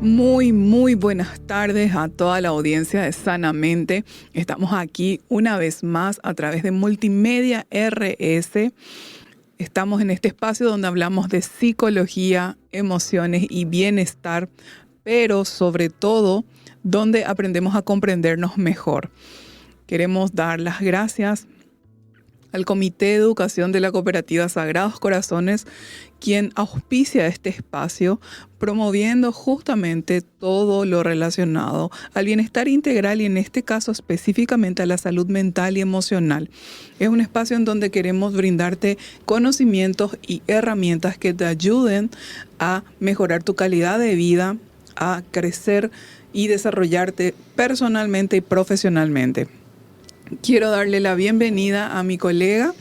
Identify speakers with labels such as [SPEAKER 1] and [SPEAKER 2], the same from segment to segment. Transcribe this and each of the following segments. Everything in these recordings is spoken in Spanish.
[SPEAKER 1] Muy buenas tardes a toda la audiencia de Sanamente. Estamos aquí una vez más a través de Multimedia RS. Estamos en este espacio donde hablamos de psicología, emociones y bienestar, pero sobre todo donde aprendemos a comprendernos mejor. Queremos dar las gracias al Comité de Educación de la Cooperativa Sagrados Corazones, quien auspicia este espacio, promoviendo justamente todo lo relacionado al bienestar integral y en este caso específicamente a la salud mental y emocional. Es un espacio en donde queremos brindarte conocimientos y herramientas que te ayuden a mejorar tu calidad de vida, a crecer y desarrollarte personalmente y profesionalmente. Quiero darle la bienvenida a mi colega,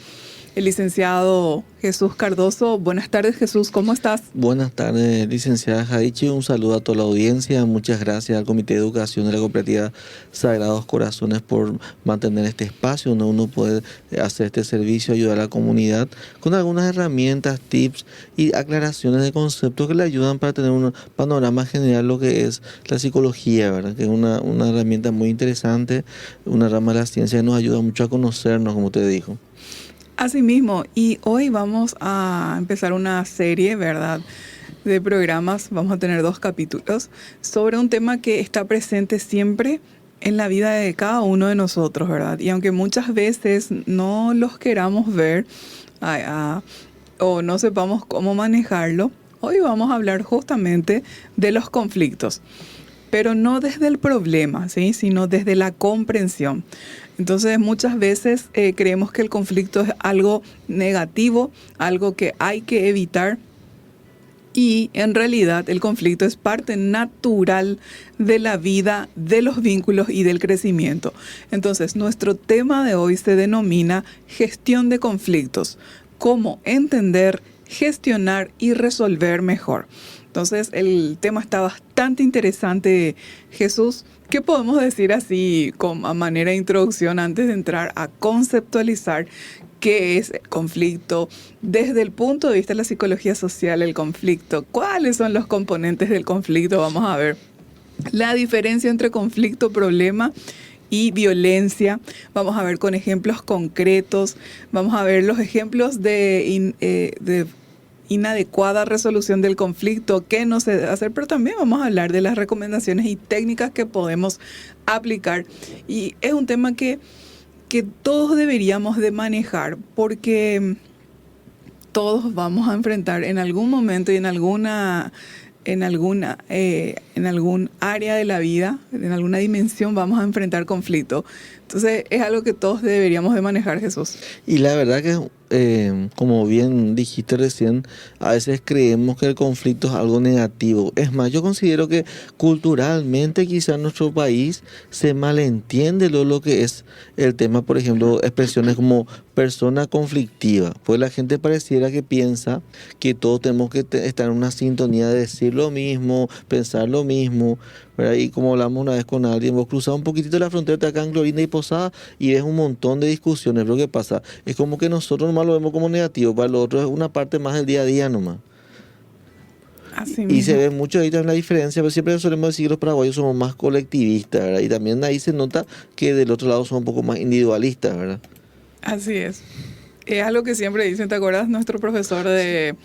[SPEAKER 1] el licenciado Jesús Cardoso. Buenas tardes, Jesús, ¿cómo estás?
[SPEAKER 2] Buenas tardes, licenciada Jadichi. Un saludo a toda la audiencia. Muchas gracias al Comité de Educación de la Cooperativa Sagrados Corazones por mantener este espacio donde uno puede hacer este servicio, ayudar a la comunidad con algunas herramientas, tips y aclaraciones de conceptos que le ayudan para tener un panorama general de lo que es la psicología, ¿verdad? Que es una herramienta muy interesante, una rama de la ciencia que nos ayuda mucho a conocernos, como usted dijo.
[SPEAKER 1] Asimismo, y hoy vamos a empezar una serie, ¿verdad?, de programas. Vamos a tener 2 capítulos sobre un tema que está presente siempre en la vida de cada uno de nosotros, ¿verdad? Y aunque muchas veces no los queramos ver o no sepamos cómo manejarlo, hoy vamos a hablar justamente de los conflictos, pero no desde el problema, ¿sí?, sino desde la comprensión. Entonces, muchas veces creemos que el conflicto es algo negativo, algo que hay que evitar, y en realidad el conflicto es parte natural de la vida, de los vínculos y del crecimiento. Entonces, nuestro tema de hoy se denomina gestión de conflictos, cómo entender, gestionar y resolver mejor. Entonces, el tema está bastante interesante, Jesús. ¿Qué podemos decir así a manera de introducción antes de entrar a conceptualizar qué es el conflicto desde el punto de vista de la psicología social, el conflicto? ¿Cuáles son los componentes del conflicto? Vamos a ver la diferencia entre conflicto, problema y violencia. Vamos a ver con ejemplos concretos. Vamos a ver los ejemplos de inadecuada resolución del conflicto, qué no se debe hacer, pero también vamos a hablar de las recomendaciones y técnicas que podemos aplicar. Y es un tema que todos deberíamos de manejar, porque todos vamos a enfrentar en algún momento y en algún área de la vida, en alguna dimensión vamos a enfrentar conflicto. Entonces es algo que todos deberíamos de manejar, Jesús.
[SPEAKER 2] Y la verdad que, como bien dijiste recién, a veces creemos que el conflicto es algo negativo. Es más, yo considero que culturalmente quizá en nuestro país se malentiende lo que es el tema, por ejemplo, expresiones como persona conflictiva. Pues la gente pareciera que piensa que todos tenemos que estar en una sintonía de decir lo mismo, pensar lo mismo, ¿verdad? Y como hablamos una vez con alguien, vos cruzás un poquitito la frontera de acá en Clorinda y Posada y ves un montón de discusiones. Pero ¿qué pasa? Es como que nosotros nomás lo vemos como negativo, para lo otro es una parte más del día a día nomás.
[SPEAKER 1] Así
[SPEAKER 2] Y
[SPEAKER 1] mismo.
[SPEAKER 2] se ve mucho ahí también la diferencia, pero siempre solemos decir que los paraguayos somos más colectivistas, ¿verdad? Y también ahí se nota que del otro lado son un poco más individualistas, ¿verdad?
[SPEAKER 1] Así es. Es algo que siempre dicen, ¿te acuerdas? Nuestro profesor de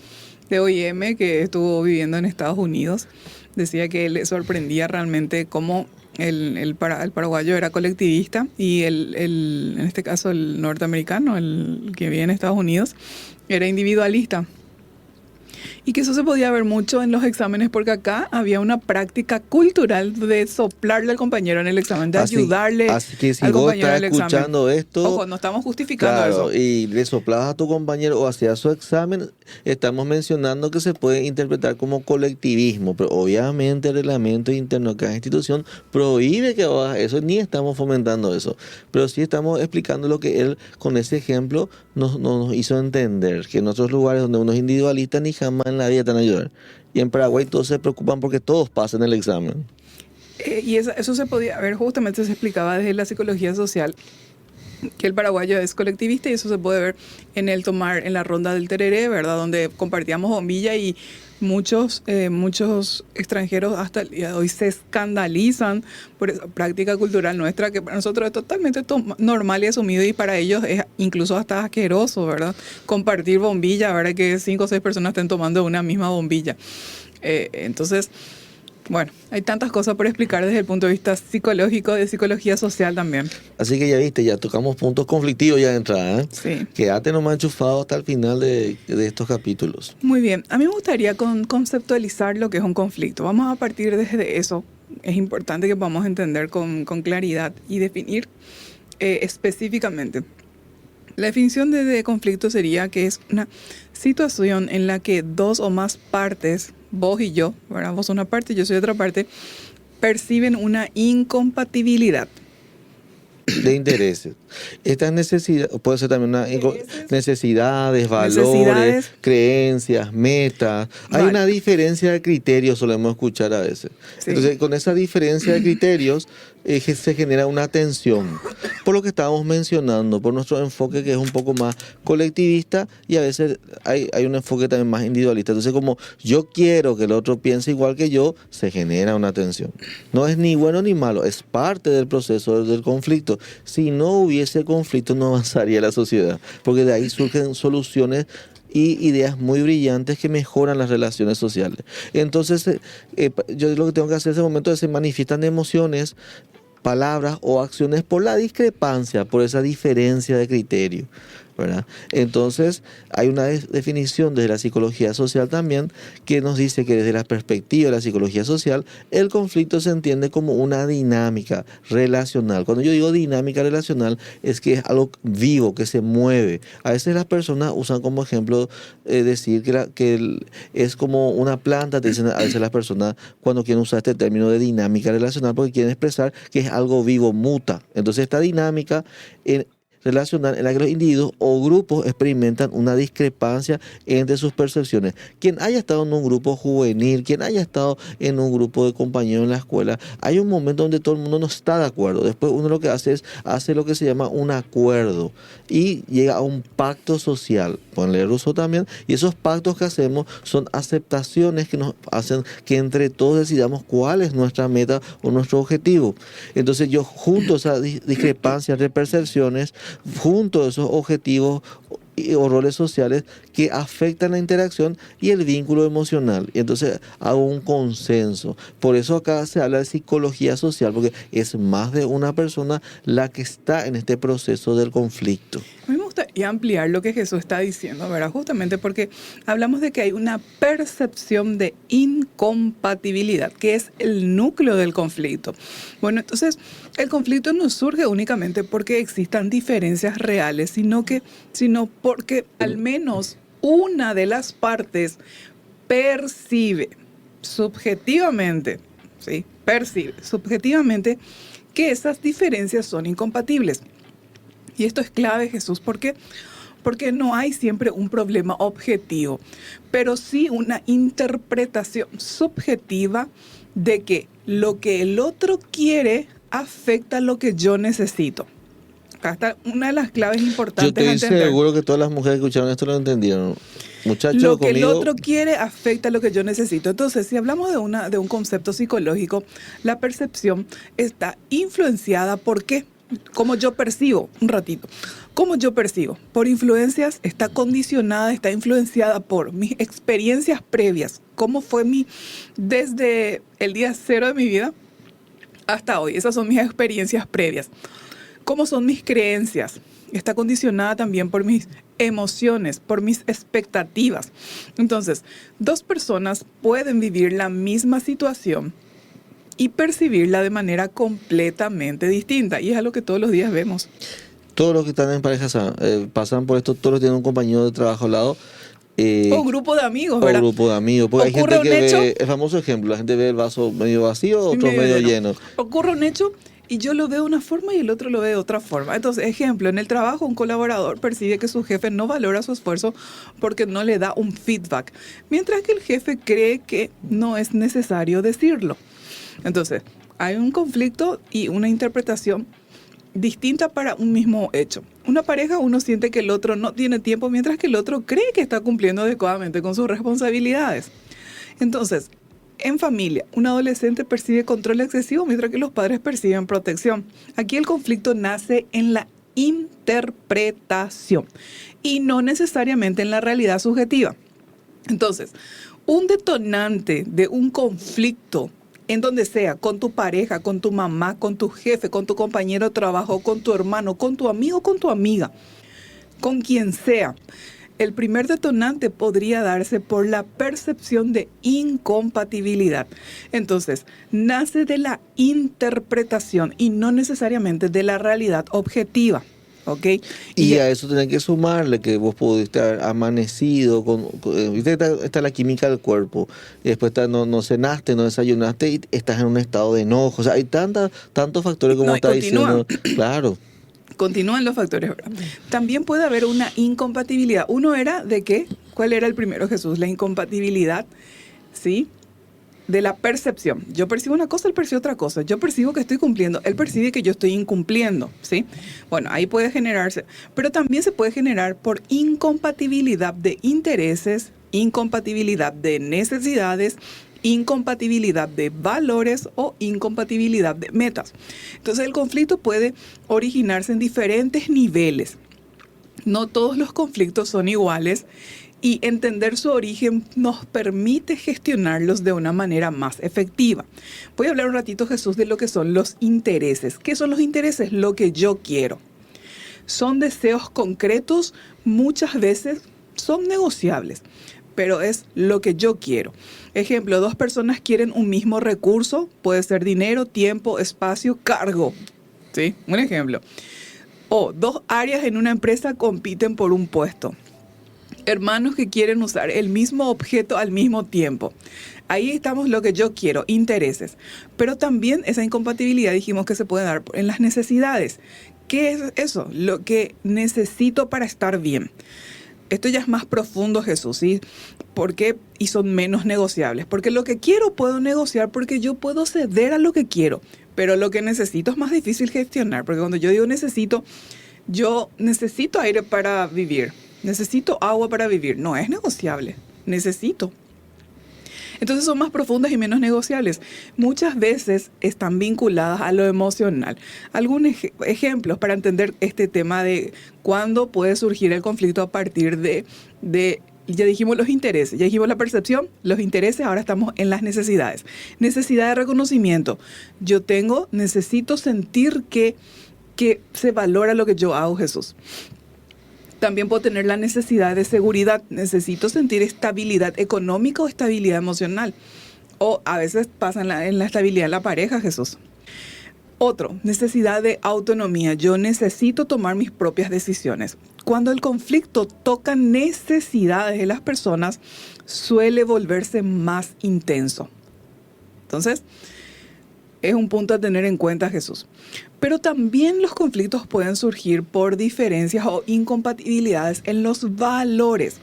[SPEAKER 1] OIM, que estuvo viviendo en Estados Unidos, decía que le sorprendía realmente cómo el paraguayo era colectivista y en este caso el norteamericano, el que vive en Estados Unidos, era individualista. Y que eso se podía ver mucho en los exámenes, porque acá había una práctica cultural de soplarle al compañero en el examen, de ayudarle
[SPEAKER 2] así que si
[SPEAKER 1] al
[SPEAKER 2] vos
[SPEAKER 1] compañero en
[SPEAKER 2] estás
[SPEAKER 1] el examen.
[SPEAKER 2] escuchando esto,
[SPEAKER 1] Ojo, no estamos justificando
[SPEAKER 2] claro,
[SPEAKER 1] eso.
[SPEAKER 2] y le soplabas a tu compañero o hacías su examen, estamos mencionando que se puede interpretar como colectivismo, pero obviamente el reglamento interno de cada institución prohíbe que hagas eso, ni estamos fomentando eso, pero sí estamos explicando lo que él con ese ejemplo nos hizo entender, que en otros lugares donde uno es individualista ni jamás en la vida te van a ayudar. Y en Paraguay todos se preocupan porque todos pasen el examen.
[SPEAKER 1] Y eso se podía ver, justamente se explicaba desde la psicología social, que el paraguayo es colectivista y eso se puede ver en la ronda del tereré, ¿verdad? Donde compartíamos bombilla y muchos extranjeros hasta el día de hoy se escandalizan por esa práctica cultural nuestra que para nosotros es totalmente normal y asumido y para ellos es incluso hasta asqueroso, ¿verdad? Compartir bombilla, ¿verdad? Que 5 o 6 personas estén tomando una misma bombilla. Entonces, bueno, hay tantas cosas por explicar desde el punto de vista psicológico, de psicología social también.
[SPEAKER 2] Así que ya viste, ya tocamos puntos conflictivos ya de entrada, ¿eh?
[SPEAKER 1] Sí.
[SPEAKER 2] Quédate nomás enchufado hasta el final de estos capítulos.
[SPEAKER 1] Muy bien, a mí me gustaría conceptualizar lo que es un conflicto. Vamos a partir desde eso. Es importante que podamos entender con claridad y definir específicamente. La definición de conflicto sería que es una situación en la que dos o más partes, vos y yo, ¿verdad? Vos una parte, yo soy otra parte, perciben una incompatibilidad
[SPEAKER 2] de intereses. Esta necesidad puede ser también necesidades, valores, creencias, metas. Hay una diferencia de criterios, solemos escuchar a veces. Sí. Entonces, con esa diferencia de criterios se genera una tensión. Por lo que estábamos mencionando, por nuestro enfoque que es un poco más colectivista y a veces hay un enfoque también más individualista. Entonces, como yo quiero que el otro piense igual que yo, se genera una tensión. No es ni bueno ni malo, es parte del proceso del conflicto. Si no hubiese conflicto, no avanzaría la sociedad, porque de ahí surgen soluciones y ideas muy brillantes que mejoran las relaciones sociales. Entonces, yo lo que tengo que hacer en ese momento es que se manifiestan emociones, palabras o acciones por la discrepancia, por esa diferencia de criterio, ¿verdad? Entonces, hay una definición desde la psicología social también que nos dice que desde la perspectiva de la psicología social, el conflicto se entiende como una dinámica relacional. Cuando yo digo dinámica relacional, es que es algo vivo, que se mueve. A veces las personas usan como ejemplo decir que es como una planta, te dicen a veces las personas cuando quieren usar este término de dinámica relacional, porque quieren expresar que es algo vivo, muta. Entonces, esta dinámica relacional en la que los individuos o grupos experimentan una discrepancia entre sus percepciones. Quien haya estado en un grupo juvenil, quien haya estado en un grupo de compañeros en la escuela, hay un momento donde todo el mundo no está de acuerdo. Después uno lo que hace lo que se llama un acuerdo y llega a un pacto social. Pueden leer Rousseau también. Y esos pactos que hacemos son aceptaciones que nos hacen que entre todos decidamos cuál es nuestra meta o nuestro objetivo. Entonces yo junto a esa discrepancia de percepciones, junto a esos objetivos o roles sociales que afectan la interacción y el vínculo emocional. Y entonces hago un consenso. Por eso acá se habla de psicología social, porque es más de una persona la que está en este proceso del conflicto.
[SPEAKER 1] A mí me gustaría ampliar lo que Jesús está diciendo, ¿verdad? Justamente porque hablamos de que hay una percepción de incompatibilidad, que es el núcleo del conflicto. Bueno, entonces el conflicto no surge únicamente porque existan diferencias reales, sino porque al menos una de las partes percibe subjetivamente que esas diferencias son incompatibles. Y esto es clave, Jesús, porque no hay siempre un problema objetivo, pero sí una interpretación subjetiva de que lo que el otro quiere afecta lo que yo necesito. Acá está una de las claves importantes.
[SPEAKER 2] Yo estoy seguro que todas las mujeres que escucharon esto lo entendieron. Muchachos,
[SPEAKER 1] lo que el otro quiere afecta lo que yo necesito. Entonces, si hablamos de un concepto psicológico, la percepción está influenciada por qué. Cómo yo percibo, cómo yo percibo, por influencias, está condicionada, está influenciada por mis experiencias previas, cómo fue desde el día cero de mi vida hasta hoy. Esas son mis experiencias previas. ¿Cómo son mis creencias? Está condicionada también por mis emociones, por mis expectativas. Entonces, dos personas pueden vivir la misma situación y percibirla de manera completamente distinta. Y es algo que todos los días vemos.
[SPEAKER 2] Todos los que están en pareja pasan por esto, todos tienen un compañero de trabajo al lado.
[SPEAKER 1] O grupo de amigos, ¿verdad?
[SPEAKER 2] O grupo de amigos. Porque hay gente que ve, el famoso ejemplo, la gente ve el vaso medio vacío, otro medio lleno.
[SPEAKER 1] Ocurre un hecho y yo lo veo de una forma y el otro lo ve de otra forma. Entonces, ejemplo, en el trabajo un colaborador percibe que su jefe no valora su esfuerzo porque no le da un feedback, mientras que el jefe cree que no es necesario decirlo. Entonces, hay un conflicto y una interpretación distinta para un mismo hecho. Una pareja, uno siente que el otro no tiene tiempo, mientras que el otro cree que está cumpliendo adecuadamente con sus responsabilidades. Entonces, en familia, un adolescente percibe control excesivo, mientras que los padres perciben protección. Aquí el conflicto nace en la interpretación y no necesariamente en la realidad subjetiva. Entonces, un detonante de un conflicto en donde sea, con tu pareja, con tu mamá, con tu jefe, con tu compañero de trabajo, con tu hermano, con tu amigo, con tu amiga, con quien sea, el primer detonante podría darse por la percepción de incompatibilidad. Entonces, nace de la interpretación y no necesariamente de la realidad objetiva. ¿Okay?
[SPEAKER 2] Y a eso tenés que sumarle que vos pudiste haber amanecido, viste, está la química del cuerpo, y después no cenaste, no desayunaste y estás en un estado de enojo. O sea, hay tantos factores como está diciendo. Claro.
[SPEAKER 1] Continúan los factores, ¿verdad? También puede haber una incompatibilidad. Uno era de qué, ¿cuál era el primero, Jesús? La incompatibilidad, ¿sí? De la percepción. Yo percibo una cosa, él percibe otra cosa. Yo percibo que estoy cumpliendo, él percibe que yo estoy incumpliendo, ¿sí? Bueno, ahí puede generarse, pero también se puede generar por incompatibilidad de intereses, incompatibilidad de necesidades, incompatibilidad de valores o incompatibilidad de metas. Entonces el conflicto puede originarse en diferentes niveles. No todos los conflictos son iguales y entender su origen nos permite gestionarlos de una manera más efectiva. Voy a hablar un ratito, Jesús, de lo que son los intereses. ¿Qué son los intereses? Lo que yo quiero. Son deseos concretos, muchas veces son negociables, pero es lo que yo quiero. Ejemplo, dos personas quieren un mismo recurso, puede ser dinero, tiempo, espacio, cargo. ¿Sí? Un ejemplo. O dos áreas en una empresa compiten por un puesto. Hermanos que quieren usar el mismo objeto al mismo tiempo. Ahí estamos lo que yo quiero, intereses. Pero también esa incompatibilidad dijimos que se puede dar en las necesidades. ¿Qué es eso? Lo que necesito para estar bien. Esto ya es más profundo, Jesús, ¿sí? ¿Por qué? Y son menos negociables. Porque lo que quiero puedo negociar porque yo puedo ceder a lo que quiero. Pero lo que necesito es más difícil gestionar. Porque cuando yo digo yo necesito aire para vivir. Necesito agua para vivir. No es negociable. Necesito. Entonces son más profundas y menos negociables. Muchas veces están vinculadas a lo emocional. Algunos ejemplos para entender este tema de cuándo puede surgir el conflicto a partir de ya dijimos los intereses, ya dijimos la percepción, los intereses, ahora estamos en las necesidades. Necesidad de reconocimiento. Necesito sentir que se valora lo que yo hago, Jesús. También puedo tener la necesidad de seguridad. Necesito sentir estabilidad económica o estabilidad emocional. O a veces pasa en la estabilidad de la pareja, Jesús. Otro, necesidad de autonomía. Yo necesito tomar mis propias decisiones. Cuando el conflicto toca necesidades de las personas, suele volverse más intenso. Entonces, es un punto a tener en cuenta, Jesús. Pero también los conflictos pueden surgir por diferencias o incompatibilidades en los valores.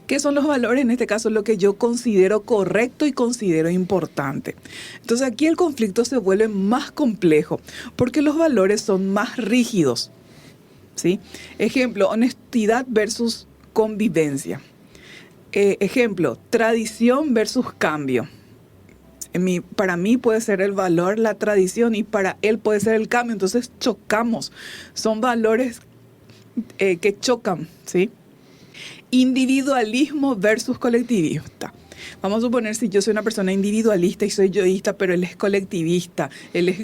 [SPEAKER 1] ¿Qué son los valores? En este caso, lo que yo considero correcto y considero importante. Entonces aquí el conflicto se vuelve más complejo porque los valores son más rígidos, ¿sí? Ejemplo, honestidad versus convivencia. Ejemplo, tradición versus cambio. Para mí puede ser el valor, la tradición, y para él puede ser el cambio. Entonces chocamos. Son valores que chocan, ¿sí? Individualismo versus colectivista. Vamos a suponer si yo soy una persona individualista y soy yoísta, pero él es colectivista, él es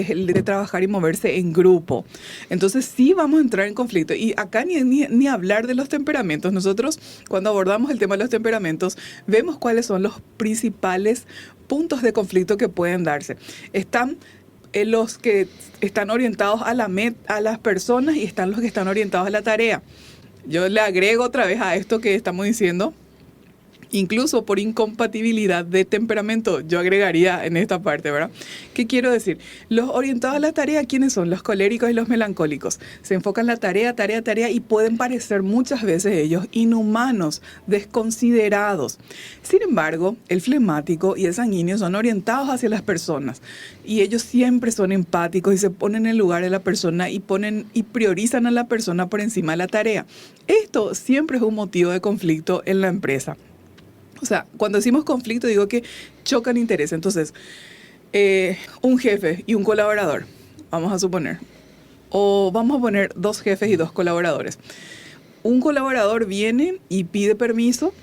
[SPEAKER 1] el de trabajar y moverse en grupo. Entonces sí vamos a entrar en conflicto. Y acá ni hablar de los temperamentos. Nosotros cuando abordamos el tema de los temperamentos, vemos cuáles son los principales puntos de conflicto que pueden darse. Están los que están orientados a las personas y están los que están orientados a la tarea. Yo le agrego otra vez a esto que estamos diciendo, incluso por incompatibilidad de temperamento, yo agregaría en esta parte, ¿verdad? ¿Qué quiero decir? Los orientados a la tarea, ¿quiénes son? Los coléricos y los melancólicos. Se enfocan en la tarea y pueden parecer muchas veces ellos inhumanos, desconsiderados. Sin embargo, el flemático y el sanguíneo son orientados hacia las personas y ellos siempre son empáticos y se ponen en el lugar de la persona y priorizan a la persona por encima de la tarea. Esto siempre es un motivo de conflicto en la empresa. O sea, cuando decimos conflicto, digo que chocan intereses. Entonces, un jefe y un colaborador, vamos a suponer, o vamos a poner 2 jefes y 2 colaboradores. Un colaborador viene y pide permiso,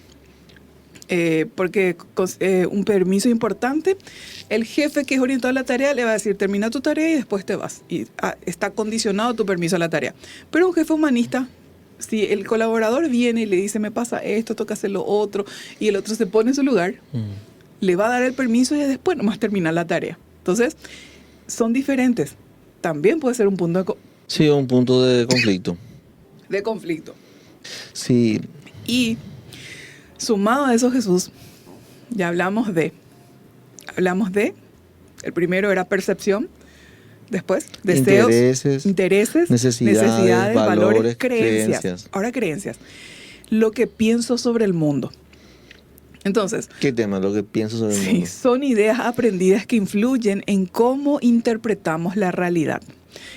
[SPEAKER 1] porque un permiso importante. El jefe que es orientado a la tarea le va a decir, termina tu tarea y después te vas. Y está condicionado tu permiso a la tarea. Pero un jefe humanista, si el colaborador viene y le dice, me pasa esto, toca hacer lo otro, y el otro se pone en su lugar, le va a dar el permiso y después nomás termina la tarea. Entonces, son diferentes. También puede ser un punto
[SPEAKER 2] Sí, un punto de conflicto.
[SPEAKER 1] de conflicto.
[SPEAKER 2] Sí.
[SPEAKER 1] Y sumado a eso, Jesús, ya hablamos de, el primero era percepción, después deseos, intereses, necesidades, valores, creencias. Ahora creencias. Lo que pienso sobre el mundo. Entonces,
[SPEAKER 2] ¿qué tema? Lo que pienso sobre el mundo.
[SPEAKER 1] Son ideas aprendidas que influyen en cómo interpretamos la realidad.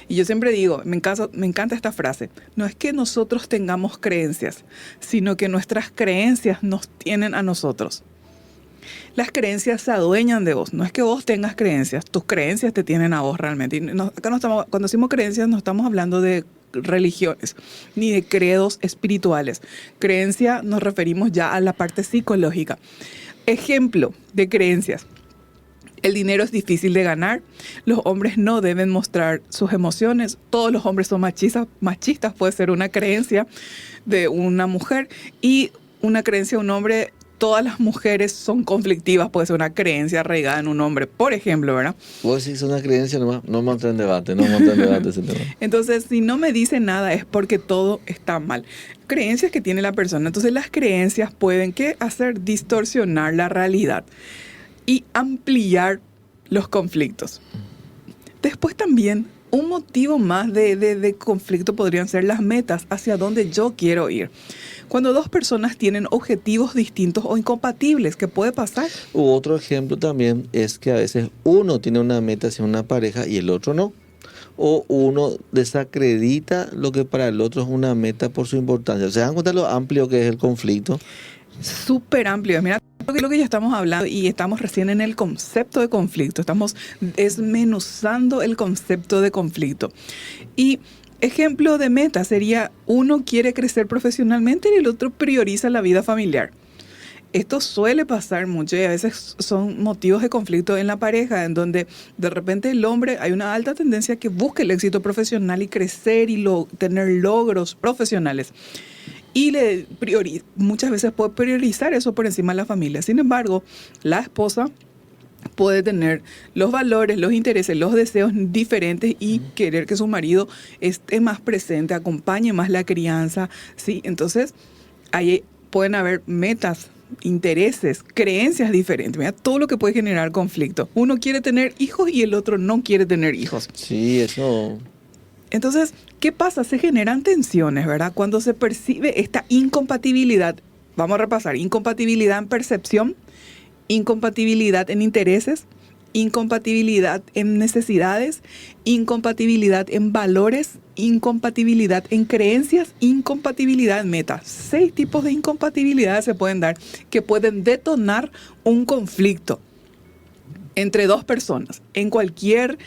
[SPEAKER 1] Y yo siempre digo, me encanta esta frase, no es que nosotros tengamos creencias, sino que nuestras creencias nos tienen a nosotros. Las creencias se adueñan de vos, no es que vos tengas creencias, tus creencias te tienen a vos realmente. Y acá cuando decimos creencias no estamos hablando de religiones, ni de credos espirituales. Creencia nos referimos ya a la parte psicológica. Ejemplo de creencias. El dinero es difícil de ganar, los hombres no deben mostrar sus emociones, todos los hombres son machistas puede ser una creencia de una mujer, y una creencia de un hombre, todas las mujeres son conflictivas, puede ser una creencia arraigada en un hombre, por ejemplo, ¿verdad?
[SPEAKER 2] Vos decís una creencia nomás, no monta en debate ese tema.
[SPEAKER 1] Entonces, si no me dice nada es porque todo está mal. Creencias que tiene la persona, entonces las creencias pueden, ¿qué hacer? Distorsionar la realidad y ampliar los conflictos. Después también, un motivo más de conflicto podrían ser las metas, hacia dónde yo quiero ir. Cuando 2 personas tienen objetivos distintos o incompatibles, ¿qué puede pasar?
[SPEAKER 2] Otro ejemplo también es que a veces uno tiene una meta hacia una pareja y el otro no. O uno desacredita lo que para el otro es una meta por su importancia. ¿Se dan cuenta lo amplio que es el conflicto?
[SPEAKER 1] Súper amplio. Mira lo que ya estamos hablando y estamos recién en el concepto de conflicto. Estamos desmenuzando el concepto de conflicto. Y ejemplo de meta sería, uno quiere crecer profesionalmente y el otro prioriza la vida familiar. Esto suele pasar mucho y a veces son motivos de conflicto en la pareja, en donde de repente el hombre, hay una alta tendencia que busque el éxito profesional y crecer y tener logros profesionales. Y muchas veces puede priorizar eso por encima de la familia. Sin embargo, la esposa puede tener los valores, los intereses, los deseos diferentes y querer que su marido esté más presente, acompañe más la crianza, ¿sí? Entonces, ahí pueden haber metas, intereses, creencias diferentes. Mira, todo lo que puede generar conflicto. Uno quiere tener hijos y el otro no quiere tener hijos.
[SPEAKER 2] Sí, eso.
[SPEAKER 1] Entonces, ¿qué pasa? Se generan tensiones, ¿verdad? Cuando se percibe esta incompatibilidad, vamos a repasar, incompatibilidad en percepción, incompatibilidad en intereses, incompatibilidad en necesidades, incompatibilidad en valores, incompatibilidad en creencias, incompatibilidad en metas. 6 tipos de incompatibilidades se pueden dar que pueden detonar un conflicto entre 2 personas, en cualquier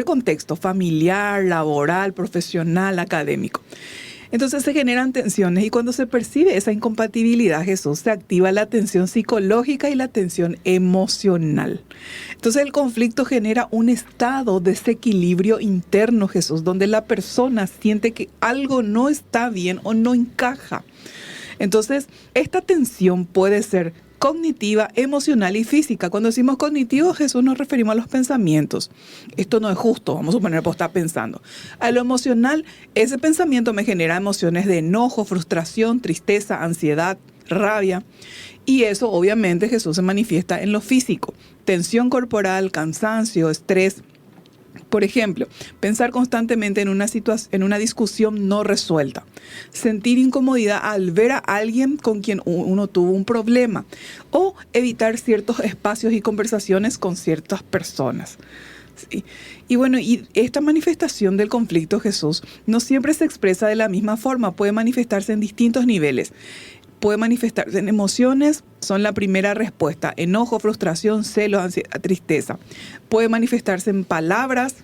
[SPEAKER 1] contexto, familiar, laboral, profesional, académico. Entonces se generan tensiones y cuando se percibe esa incompatibilidad, Jesús, se activa la tensión psicológica y la tensión emocional. Entonces el conflicto genera un estado de desequilibrio interno, Jesús, donde la persona siente que algo no está bien o no encaja. Entonces esta tensión puede ser cognitiva, emocional y física. Cuando decimos cognitivo, Jesús, nos referimos a los pensamientos. Esto no es justo, vamos a suponer, pues está pensando. A lo emocional, ese pensamiento me genera emociones de enojo, frustración, tristeza, ansiedad, rabia. Y eso obviamente Jesús se manifiesta en lo físico. Tensión corporal, cansancio, estrés. Por ejemplo, pensar constantemente en una discusión no resuelta. Sentir incomodidad al ver a alguien con quien uno tuvo un problema. O evitar ciertos espacios y conversaciones con ciertas personas. Sí. Y bueno, y esta manifestación del conflicto, Jesús, no siempre se expresa de la misma forma. Puede manifestarse en distintos niveles. Puede manifestarse en emociones, son la primera respuesta. Enojo, frustración, celos, ansiedad, tristeza. Puede manifestarse en palabras.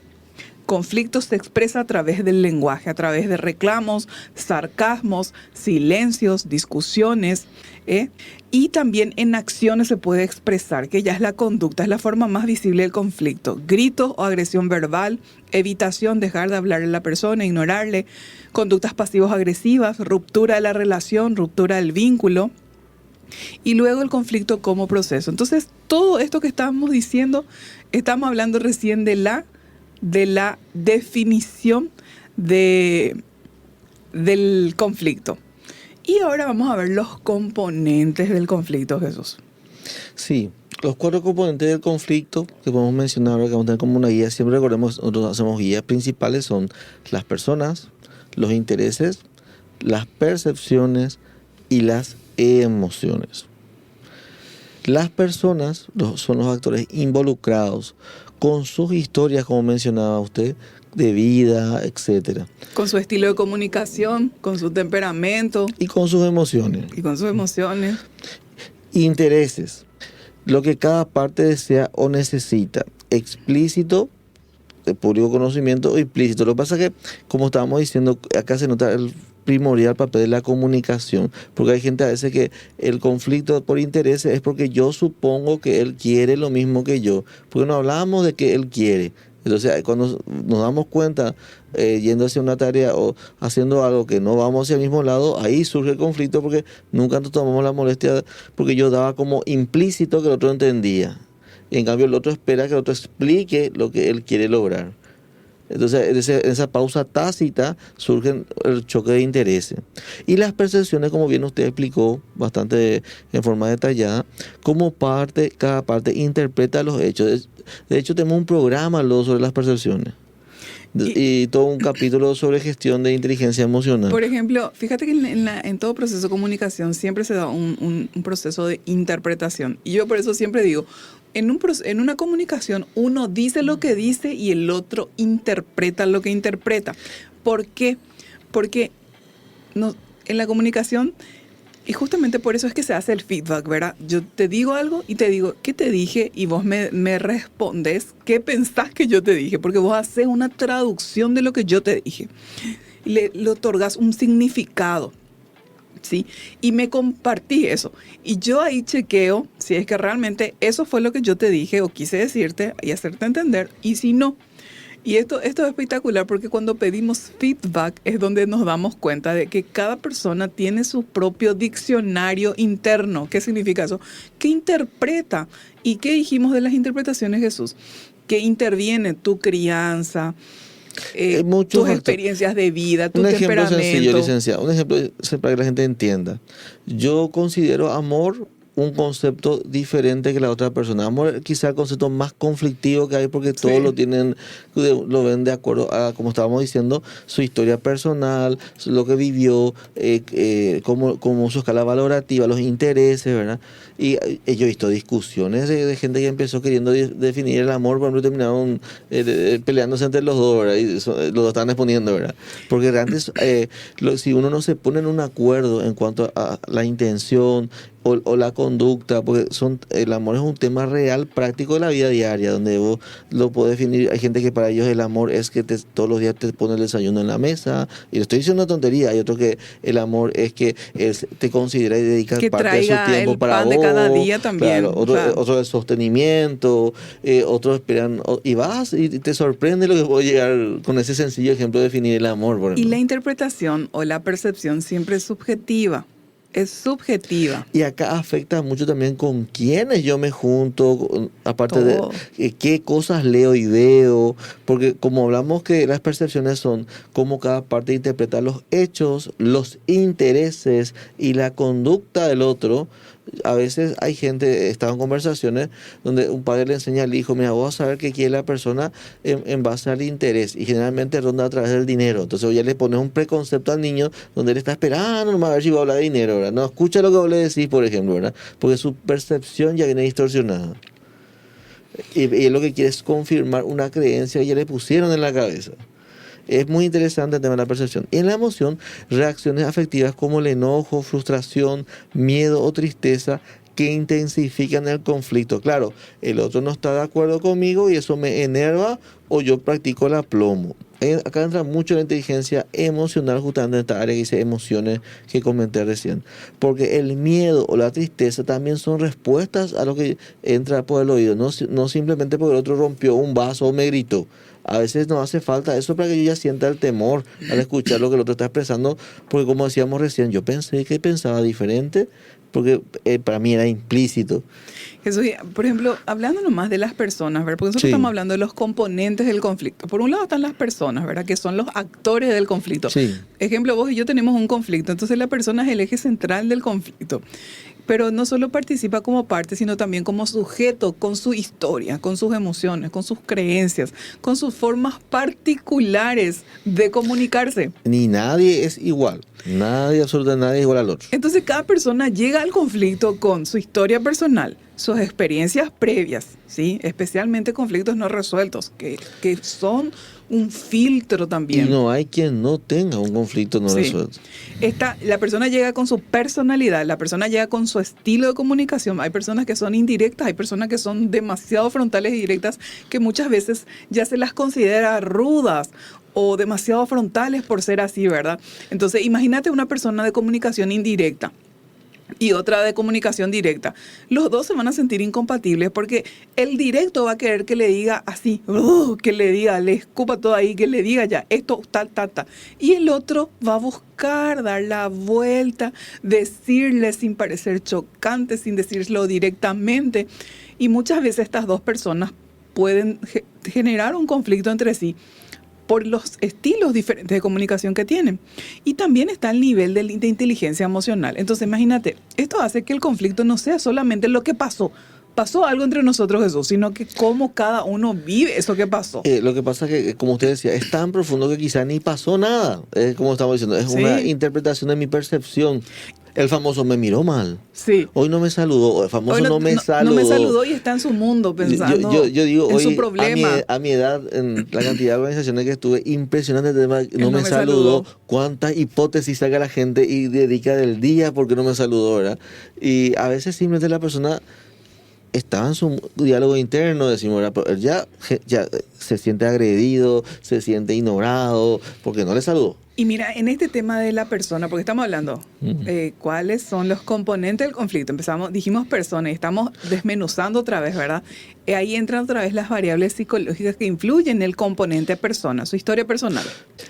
[SPEAKER 1] Conflicto se expresa a través del lenguaje, a través de reclamos, sarcasmos, silencios, discusiones. Y también en acciones se puede expresar, que ya es la conducta, es la forma más visible del conflicto. Gritos o agresión verbal, evitación, dejar de hablarle a la persona, ignorarle, conductas pasivos-agresivas, ruptura de la relación, ruptura del vínculo. Y luego el conflicto como proceso. Entonces, todo esto que estamos diciendo, estamos hablando recién de la definición del conflicto. Y ahora vamos a ver los componentes del conflicto, Jesús.
[SPEAKER 2] Sí, los 4 componentes del conflicto que podemos mencionar ahora, que vamos a tener como una guía, siempre recordemos, nosotros hacemos guías principales, son las personas, los intereses, las percepciones y las emociones. Las personas son los actores involucrados con sus historias, como mencionaba usted, de vida, etcétera.
[SPEAKER 1] Con su estilo de comunicación, con su temperamento.
[SPEAKER 2] Y con sus emociones.
[SPEAKER 1] Y con sus emociones.
[SPEAKER 2] Intereses. Lo que cada parte desea o necesita. Explícito, de público conocimiento, o implícito. Lo que pasa es que, como estábamos diciendo, acá se nota el primordial papel de la comunicación, porque hay gente a veces que el conflicto por intereses es porque yo supongo que él quiere lo mismo que yo, porque no hablábamos de que él quiere. Entonces, cuando nos damos cuenta, yendo hacia una tarea o haciendo algo que no vamos hacia el mismo lado, ahí surge el conflicto porque nunca nos tomamos la molestia, porque yo daba como implícito que el otro entendía. Y en cambio el otro espera que el otro explique lo que él quiere lograr. Entonces, en esa pausa tácita surge el choque de intereses. Y las percepciones, como bien usted explicó bastante en forma detallada, como cada parte interpreta los hechos. De hecho, tenemos un programa luego sobre las percepciones. Y todo un capítulo sobre gestión de inteligencia emocional.
[SPEAKER 1] Por ejemplo, fíjate que en todo proceso de comunicación siempre se da un proceso de interpretación. Y yo por eso siempre digo, en una comunicación uno dice lo que dice y el otro interpreta lo que interpreta. ¿Por qué? Porque en la comunicación, y justamente por eso es que se hace el feedback, ¿verdad? Yo te digo algo y te digo, ¿qué te dije? Y vos me respondes, ¿qué pensás que yo te dije? Porque vos haces una traducción de lo que yo te dije. Le otorgas un significado, ¿sí? Y me compartí eso. Y yo ahí chequeo si es que realmente eso fue lo que yo te dije o quise decirte y hacerte entender. Y si no. Y esto es espectacular porque cuando pedimos feedback es donde nos damos cuenta de que cada persona tiene su propio diccionario interno. ¿Qué significa eso? Que interpreta. ¿Y qué dijimos de las interpretaciones, Jesús? Que interviene tu crianza, tus experiencias de vida, tu temperamento.
[SPEAKER 2] Un ejemplo sencillo, licenciado. Un ejemplo para que la gente entienda. Yo considero amor un concepto diferente que la otra persona. Amor quizá el concepto más conflictivo que hay porque todos lo ven de acuerdo a, como estábamos diciendo, su historia personal, lo que vivió, como su escala valorativa, los intereses, ¿verdad? Y yo he visto discusiones de gente que empezó queriendo definir el amor, por ejemplo, terminaron peleándose entre los dos, ¿verdad? Y los dos estaban exponiendo, ¿verdad? Porque antes, si uno no se pone en un acuerdo en cuanto a la intención o la conducta, porque el amor es un tema real, práctico de la vida diaria, donde vos lo podés definir. Hay gente que para ellos el amor es que todos los días te pone el desayuno en la mesa, y le estoy diciendo una tontería. Hay otros que el amor es que él te considera y dedica parte de su tiempo para vos.
[SPEAKER 1] Cada día también.
[SPEAKER 2] Claro, otro el sostenimiento, otros esperan, y vas y te sorprende lo que puede llegar con ese sencillo ejemplo de definir el amor.
[SPEAKER 1] Y la interpretación o la percepción siempre es subjetiva. es subjetiva.
[SPEAKER 2] Y acá afecta mucho también con quiénes yo me junto, aparte de
[SPEAKER 1] Todo.
[SPEAKER 2] qué cosas leo y veo, porque como hablamos que las percepciones son cómo cada parte interpreta los hechos, los intereses y la conducta del otro. A veces hay gente, estaba en conversaciones donde un padre le enseña al hijo, mira, vos vas a saber qué quiere la persona en base al interés, y generalmente ronda a través del dinero. Entonces ya le pones un preconcepto al niño donde él está esperando nomás a ver si va a hablar de dinero, ¿verdad? No escucha lo que vos le decís, por ejemplo, ¿verdad? Porque su percepción ya viene distorsionada. Y él lo que quiere es confirmar una creencia que ya le pusieron en la cabeza. Es muy interesante el tema de la percepción. Y en la emoción, reacciones afectivas como el enojo, frustración, miedo o tristeza que intensifican el conflicto. Claro, el otro no está de acuerdo conmigo y eso me enerva, o yo practico el aplomo. Acá entra mucho la inteligencia emocional, justamente en esta área que dice emociones que comenté recién. Porque el miedo o la tristeza también son respuestas a lo que entra por el oído. No simplemente porque el otro rompió un vaso o me gritó. A veces nos hace falta eso para que yo ya sienta el temor al escuchar lo que el otro está expresando. Porque como decíamos recién, yo pensé que pensaba diferente, porque para mí era implícito.
[SPEAKER 1] Jesús, por ejemplo, hablando nomás de las personas, ¿verdad? Porque nosotros
[SPEAKER 2] Sí.
[SPEAKER 1] estamos hablando de los componentes del conflicto. Por un lado están las personas, ¿verdad? Que son los actores del conflicto.
[SPEAKER 2] Sí.
[SPEAKER 1] Ejemplo, vos y yo tenemos un conflicto, entonces la persona es el eje central del conflicto. Pero no solo participa como parte, sino también como sujeto, con su historia, con sus emociones, con sus creencias, con sus formas particulares de comunicarse.
[SPEAKER 2] Ni nadie es igual. Nadie, absolutamente nadie es igual al otro.
[SPEAKER 1] Entonces cada persona llega al conflicto con su historia personal, sus experiencias previas, ¿sí? Especialmente conflictos no resueltos, que son un filtro
[SPEAKER 2] Y
[SPEAKER 1] también.
[SPEAKER 2] no hay quien no tenga un conflicto no
[SPEAKER 1] Sí.
[SPEAKER 2] resuelto.
[SPEAKER 1] La persona llega con su personalidad, la persona llega con su estilo de comunicación. Hay personas que son indirectas, hay personas que son demasiado frontales y directas, que muchas veces ya se las considera rudas o demasiado frontales por ser así, ¿verdad? Entonces, imagínate una persona de comunicación indirecta y otra de comunicación directa. Los dos se van a sentir incompatibles porque el directo va a querer que le diga así, que le diga, le escupa todo ahí, que le diga ya, esto, tal, tal, tal. Y el otro va a buscar dar la vuelta, decirle sin parecer chocante, sin decirlo directamente. Y muchas veces estas dos personas pueden generar un conflicto entre sí por los estilos diferentes de comunicación que tienen. Y también está el nivel de inteligencia emocional. Entonces, imagínate, esto hace que el conflicto no sea solamente lo que pasó. Pasó algo entre nosotros, Jesús, sino que cómo cada uno vive eso que pasó.
[SPEAKER 2] Lo que pasa es que, como usted decía, es tan profundo que quizá ni pasó nada. Es como estamos diciendo, es
[SPEAKER 1] Sí.
[SPEAKER 2] una interpretación de mi percepción. El famoso me miró mal.
[SPEAKER 1] Sí.
[SPEAKER 2] Hoy no me saludó. O el famoso
[SPEAKER 1] Hoy
[SPEAKER 2] no me saludó.
[SPEAKER 1] No me saludó y está en su mundo pensando
[SPEAKER 2] Yo digo,
[SPEAKER 1] en
[SPEAKER 2] hoy,
[SPEAKER 1] su problema.
[SPEAKER 2] a mi edad, en la cantidad de organizaciones que estuve, impresionante el tema. No me
[SPEAKER 1] saludó.
[SPEAKER 2] saludó. Cuántas hipótesis saca la gente y dedica del día porque no me saludó, ¿verdad? Y a veces simplemente la persona estaba en su diálogo interno, decimos, ¿verdad? Pero él ya se siente agredido, se siente ignorado porque no le saludó.
[SPEAKER 1] Y mira, en este tema de la persona, porque estamos hablando, ¿cuáles son los componentes del conflicto? Dijimos persona y estamos desmenuzando otra vez, ¿verdad? Ahí entran otra vez las variables psicológicas que influyen en el componente persona, su historia personal.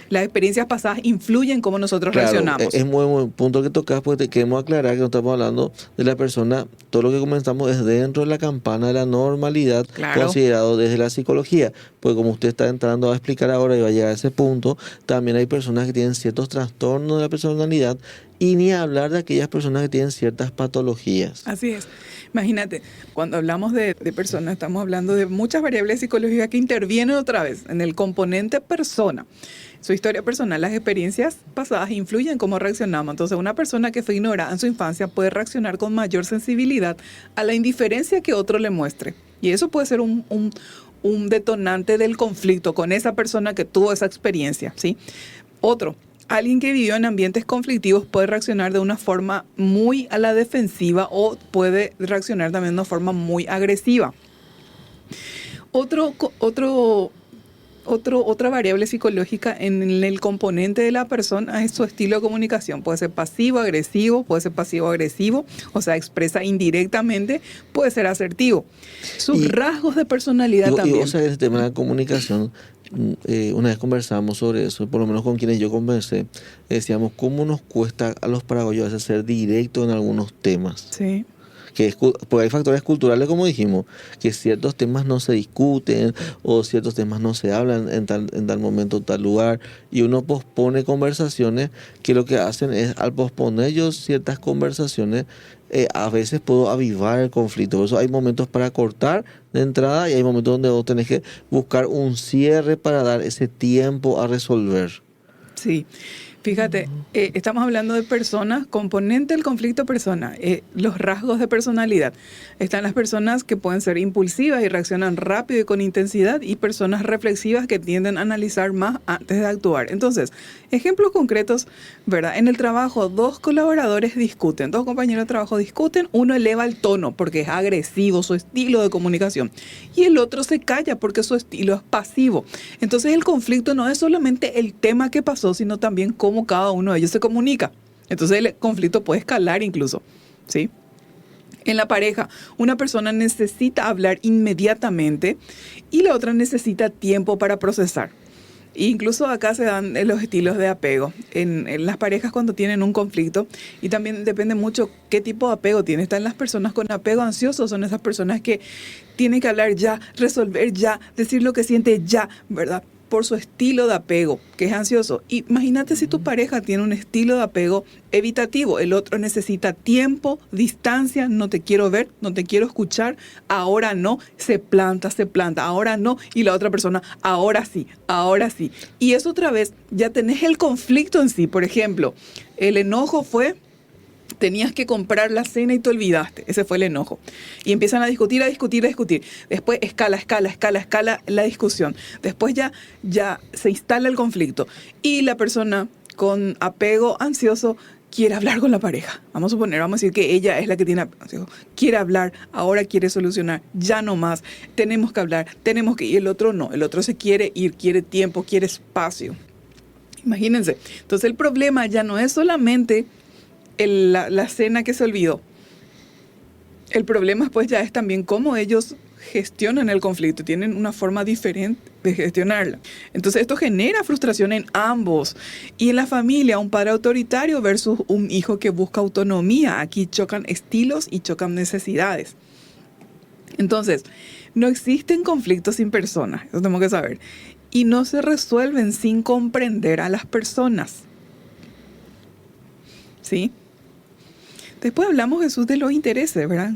[SPEAKER 1] Las experiencias pasadas influyen en cómo nosotros reaccionamos.
[SPEAKER 2] Es muy buen punto que tocas, porque queremos aclarar que no estamos hablando de la persona. Todo lo que comenzamos es dentro de la campana de la normalidad,
[SPEAKER 1] Claro.
[SPEAKER 2] considerado desde la psicología. Pues como usted está entrando a explicar ahora y va a llegar a ese punto, también hay personas que tienen ciertos trastornos de la personalidad, y ni hablar de aquellas personas que tienen ciertas patologías.
[SPEAKER 1] Así es. Imagínate, cuando hablamos de personas, estamos hablando de muchas variables psicológicas que intervienen otra vez en el componente persona. Su historia personal, las experiencias pasadas influyen en cómo reaccionamos. Entonces, una persona que fue ignorada en su infancia puede reaccionar con mayor sensibilidad a la indiferencia que otro le muestre. Y eso puede ser un detonante del conflicto con esa persona que tuvo esa experiencia, ¿sí? Otro, alguien que vivió en ambientes conflictivos puede reaccionar de una forma muy a la defensiva o puede reaccionar también de una forma muy agresiva. Otro otra variable psicológica en el componente de la persona es su estilo de comunicación. Puede ser pasivo-agresivo, o sea, expresa indirectamente, puede ser asertivo. Sus rasgos de personalidad también.
[SPEAKER 2] O sea, el tema de la comunicación, una vez conversamos sobre eso, por lo menos con quienes yo conversé, decíamos cómo nos cuesta a los paraguayos a veces ser directos en algunos temas.
[SPEAKER 1] Sí.
[SPEAKER 2] Porque hay factores culturales, como dijimos, que ciertos temas no se discuten o ciertos temas no se hablan en tal momento, tal lugar, y uno pospone conversaciones que lo que hacen es, al posponer yo ciertas conversaciones, a veces puedo avivar el conflicto. Por eso hay momentos para cortar de entrada y hay momentos donde vos tenés que buscar un cierre para dar ese tiempo a resolver.
[SPEAKER 1] Sí. Fíjate, estamos hablando de personas, componente del conflicto persona, los rasgos de personalidad. Están las personas que pueden ser impulsivas y reaccionan rápido y con intensidad, y personas reflexivas que tienden a analizar más antes de actuar. Entonces, ejemplos concretos, ¿verdad? En el trabajo, dos colaboradores discuten, dos compañeros de trabajo discuten, uno eleva el tono porque es agresivo, su estilo de comunicación, y el otro se calla porque su estilo es pasivo. Entonces, el conflicto no es solamente el tema que pasó, sino también cómo cada uno de ellos se comunica. Entonces el conflicto puede escalar incluso, ¿sí? En la pareja, una persona necesita hablar inmediatamente y la otra necesita tiempo para procesar. E incluso acá se dan los estilos de apego en las parejas cuando tienen un conflicto, y también depende mucho qué tipo de apego tiene. Están las personas con apego ansioso, son esas personas que tienen que hablar ya, resolver ya, decir lo que siente ya, ¿verdad? Por su estilo de apego, que es ansioso. Imagínate si tu pareja tiene un estilo de apego evitativo, el otro necesita tiempo, distancia, no te quiero ver, no te quiero escuchar, ahora no, se planta, ahora no, y la otra persona, ahora sí. Y eso otra vez, ya tenés el conflicto en sí. Por ejemplo, el enojo fue: tenías que comprar la cena y te olvidaste. Ese fue el enojo. Y empiezan a discutir. Después escala la discusión. Después ya se instala el conflicto. Y la persona con apego ansioso quiere hablar con la pareja. Vamos a decir que ella es la que tiene apego. Quiere hablar, ahora quiere solucionar, ya no más. Tenemos que hablar, y el otro no. El otro se quiere ir, quiere tiempo, quiere espacio. Imagínense. Entonces el problema ya no es solamente la cena que se olvidó. El problema pues ya es también cómo ellos gestionan el conflicto, tienen una forma diferente de gestionarla. Entonces esto genera frustración en ambos. Y en la familia, un padre autoritario versus un hijo que busca autonomía. Aquí chocan estilos y chocan necesidades. Entonces, no existen conflictos sin personas, eso tenemos que saber. Y no se resuelven sin comprender a las personas. ¿Sí? Después hablamos, Jesús, de los intereses, ¿verdad?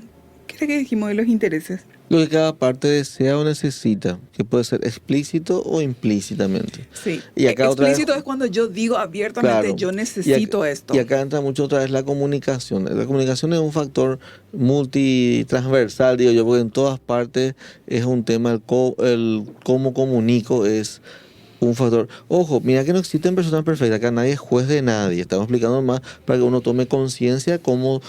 [SPEAKER 1] ¿Qué era que dijimos de los intereses?
[SPEAKER 2] Lo que cada parte desea o necesita, que puede ser explícito o implícitamente.
[SPEAKER 1] Sí,
[SPEAKER 2] y acá
[SPEAKER 1] explícito es cuando yo digo abiertamente, claro, yo necesito esto.
[SPEAKER 2] Y acá entra mucho otra vez la comunicación. La comunicación es un factor multitransversal, digo yo, porque en todas partes es un tema, el cómo comunico es un factor. Ojo, mira que no existen personas perfectas, acá nadie es juez de nadie. Estamos explicando más para que uno tome conciencia cómo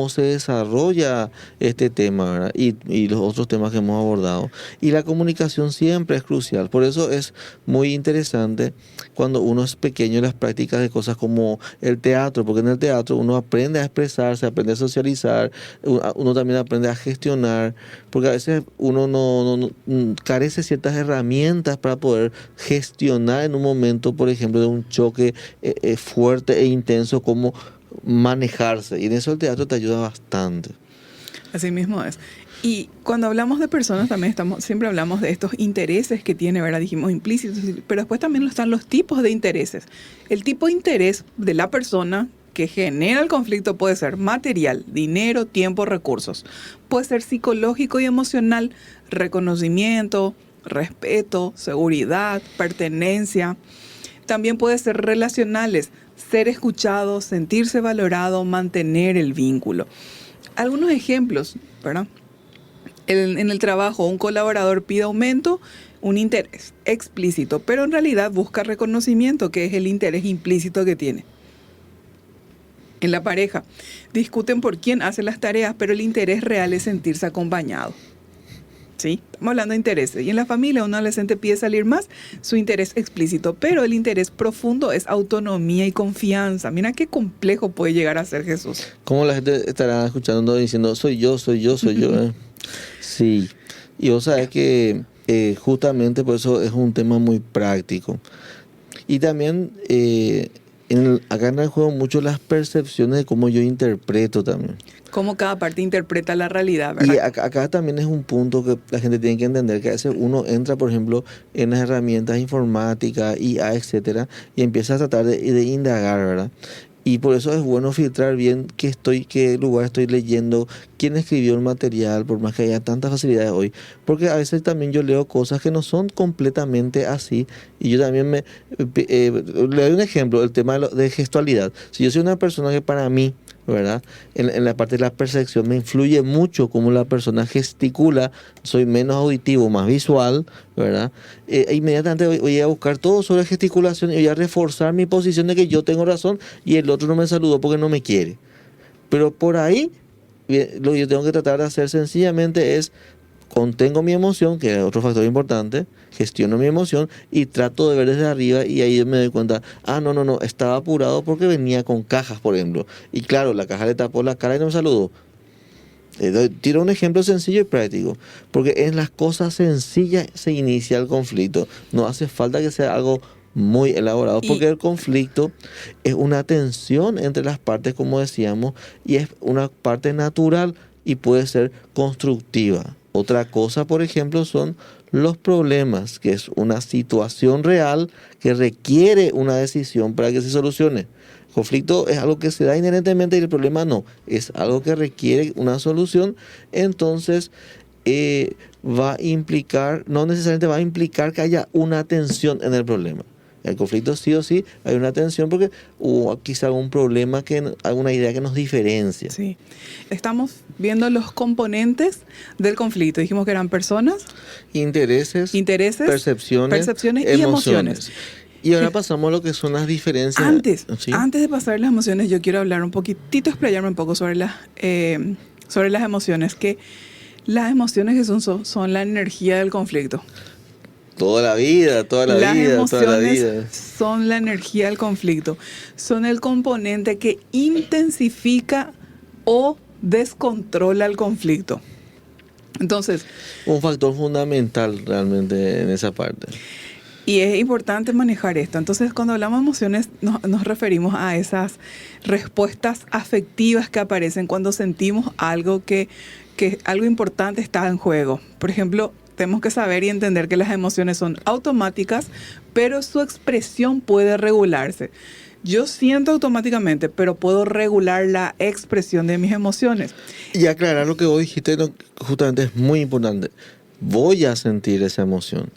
[SPEAKER 2] se desarrolla este tema, ¿verdad? Y los otros temas que hemos abordado. Y la comunicación siempre es crucial. Por eso es muy interesante cuando uno es pequeño en las prácticas de cosas como el teatro, porque en el teatro uno aprende a expresarse, aprende a socializar, uno también aprende a gestionar, porque a veces uno no carece de ciertas herramientas para poder gestionar en un momento, por ejemplo, de un choque fuerte e intenso, como manejarse. Y en eso el teatro te ayuda bastante.
[SPEAKER 1] Así mismo es. Y cuando hablamos de personas también siempre hablamos de estos intereses que tiene, ¿verdad? Dijimos implícitos, pero después también están los tipos de intereses. El tipo de interés de la persona que genera el conflicto puede ser material, dinero, tiempo, recursos. Puede ser psicológico y emocional, reconocimiento, respeto, seguridad, pertenencia. También puede ser relacionales, ser escuchado, sentirse valorado, mantener el vínculo. Algunos ejemplos, ¿verdad? En el trabajo, un colaborador pide aumento, un interés explícito, pero en realidad busca reconocimiento, que es el interés implícito que tiene. En la pareja, discuten por quién hace las tareas, pero el interés real es sentirse acompañado. ¿sí? Estamos hablando de intereses. Y en la familia un adolescente pide salir más su interés explícito, pero el interés profundo es autonomía y confianza. Mira qué complejo puede llegar a ser Jesús.
[SPEAKER 2] ¿Cómo la gente estará escuchando diciendo, soy yo, soy yo, soy yo? Sí, y vos sabés que justamente por eso es un tema muy práctico. Y también acá en el juego mucho las percepciones de cómo yo interpreto también.
[SPEAKER 1] Cómo cada parte interpreta la realidad,
[SPEAKER 2] Y
[SPEAKER 1] ¿verdad?
[SPEAKER 2] acá también es un punto que la gente tiene que entender, que a veces uno entra, por ejemplo, en las herramientas informáticas, IA, etcétera, y empieza a tratar de indagar, ¿verdad? Y por eso es bueno filtrar bien qué lugar estoy leyendo, quién escribió el material, por más que haya tantas facilidades hoy. Porque a veces también yo leo cosas que no son completamente así. Y yo también le doy un ejemplo, el tema de gestualidad. Si yo soy una persona que para mí, ¿verdad? En la parte de la percepción me influye mucho cómo la persona gesticula, soy menos auditivo, más visual, ¿verdad? Inmediatamente voy a buscar todo sobre gesticulación y voy a reforzar mi posición de que yo tengo razón y el otro no me saludó porque no me quiere. Pero por ahí, lo que yo tengo que tratar de hacer sencillamente es contengo mi emoción, que es otro factor importante, gestiono mi emoción y trato de ver desde arriba y ahí me doy cuenta, no, estaba apurado porque venía con cajas, por ejemplo. Y claro, la caja le tapó la cara y no me saludó. Tiro un ejemplo sencillo y práctico, porque en las cosas sencillas se inicia el conflicto. No hace falta que sea algo muy elaborado, porque el conflicto es una tensión entre las partes, como decíamos, y es una parte natural y puede ser constructiva. Otra cosa, por ejemplo, son los problemas, que es una situación real que requiere una decisión para que se solucione. El conflicto es algo que se da inherentemente y el problema no, es algo que requiere una solución. Entonces va a implicar, no necesariamente va a implicar que haya una tensión en el problema. El conflicto sí o sí hay una tensión porque hubo quizá algún problema, alguna idea que nos diferencia.
[SPEAKER 1] Sí, estamos viendo los componentes del conflicto. Dijimos que eran personas,
[SPEAKER 2] intereses, percepciones
[SPEAKER 1] y emociones.
[SPEAKER 2] Y ahora pasamos a lo que son las diferencias.
[SPEAKER 1] Antes de pasar las emociones, yo quiero hablar un poquitito, explayarme un poco sobre las emociones, que las emociones que son la energía del conflicto.
[SPEAKER 2] Toda la vida.
[SPEAKER 1] Las emociones son la energía del conflicto. Son el componente que intensifica o descontrola el conflicto. Entonces,
[SPEAKER 2] un factor fundamental realmente en esa parte.
[SPEAKER 1] Y es importante manejar esto. Entonces, cuando hablamos de emociones, nos referimos a esas respuestas afectivas que aparecen cuando sentimos algo que algo importante está en juego. Por ejemplo, tenemos que saber y entender que las emociones son automáticas, pero su expresión puede regularse. Yo siento automáticamente, pero puedo regular la expresión de mis emociones.
[SPEAKER 2] Y aclarar lo que vos dijiste, justamente es muy importante. Voy a sentir esa emoción.